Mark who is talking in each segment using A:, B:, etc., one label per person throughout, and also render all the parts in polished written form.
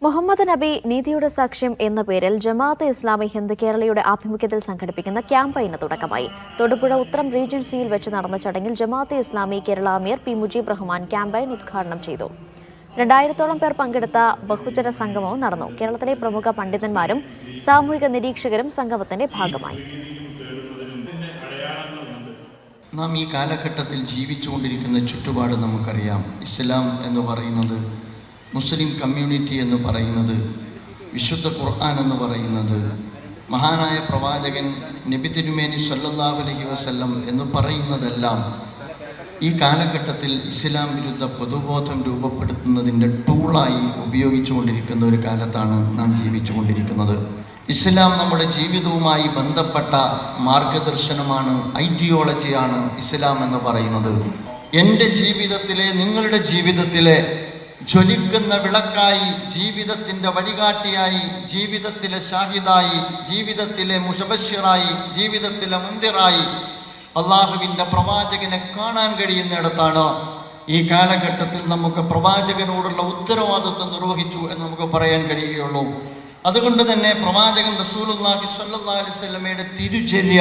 A: മുഹമ്മദ് നബി നീതിയുടെ സാക്ഷ്യം എന്ന പേരിൽ ജമാഅത്തെ ഇസ്ലാമി ഹിന്ദ് കേരളയുടെ ആഭിമുഖ്യത്തിൽ സംഘടിപ്പിക്കുന്ന ക്യാമ്പയിന് തുടക്കമായി. തൊടുപുഴ ഉത്രം റീജൻസിയിൽ വെച്ച് നടന്ന ചടങ്ങിൽ ജമാഅത്തെ ഇസ്ലാമി കേരള അമീർ പി മുജീബ് റഹ്മാൻ ക്യാമ്പയിൻ ഉദ്ഘാടനം ചെയ്തു. 2000-ഓളം പേർ പങ്കെടുത്ത ബഹുജന സംഗമവും നടന്നു. കേരളത്തിലെ പ്രമുഖ പണ്ഡിതന്മാരും സാമൂഹിക നിരീക്ഷകരും സംഗമത്തിന്റെ ഭാഗമായി.
B: നാം ഈ കാലഘട്ടത്തിൽ ജീവിച്ചുകൊണ്ടിരിക്കുന്ന ചുറ്റുപാട് നമുക്കറിയാം. ഇസ്ലാം എന്ന് പറയുന്നത്, മുസ്ലിം കമ്മ്യൂണിറ്റി എന്ന് പറയുന്നത്, വിശുദ്ധ ഖുർആൻ എന്ന് പറയുന്നത്, മഹാനായ പ്രവാചകൻ നബി തിരുമേനി സല്ലല്ലാഹു അലൈഹി വസല്ലം എന്ന് പറയുന്നതെല്ലാം ഈ കാലഘട്ടത്തിൽ ഇസ്ലാം വിരുദ്ധ പൊതുബോധം രൂപപ്പെടുത്തുന്നതിൻ്റെ ടൂളായി ഉപയോഗിച്ചുകൊണ്ടിരിക്കുന്ന ഒരു കാലത്താണ് നാം ജീവിച്ചുകൊണ്ടിരിക്കുന്നത്. ഇസ്ലാം നമ്മുടെ ജീവിതവുമായി ബന്ധപ്പെട്ട മാർഗദർശനമാണ്, ഐഡിയോളജിയാണ് ഇസ്ലാം എന്ന് പറയുന്നത്. എൻ്റെ ജീവിതത്തിലെ, നിങ്ങളുടെ ജീവിതത്തിലെ ജ്വലിക്കുന്ന വിളക്കായി, ജീവിതത്തിൻ്റെ വഴികാട്ടിയായി, ജീവിതത്തിലെ ഷാഹിദായി, ജീവിതത്തിലെ മുഷബശ്ശിറായി, ജീവിതത്തിലെ മുൻദിറായി അള്ളാഹുവിൻ്റെ പ്രവാചകനെ കാണാൻ കഴിയുന്നിടത്താണ് ഈ കാലഘട്ടത്തിൽ നമുക്ക് പ്രവാചകനോടുള്ള ഉത്തരവാദിത്വം നിർവഹിച്ചു എന്ന് നമുക്ക് പറയാൻ കഴിയുകയുള്ളൂ. അതുകൊണ്ട് തന്നെ പ്രവാചകൻ റസൂലുള്ളാഹി സ്വല്ലല്ലാഹു അലൈഹി വസല്ലമയുടെ തിരുചര്യ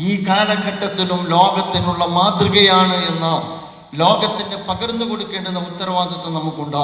B: ഈ കാലഘട്ടത്തിലും ലോകത്തിനുള്ള മാതൃകയാണ് എന്ന് ലോകത്തിന് പകർന്നു കൊടുക്കേണ്ടുന്ന ഉത്തരവാദിത്വം നമുക്കുണ്ട്.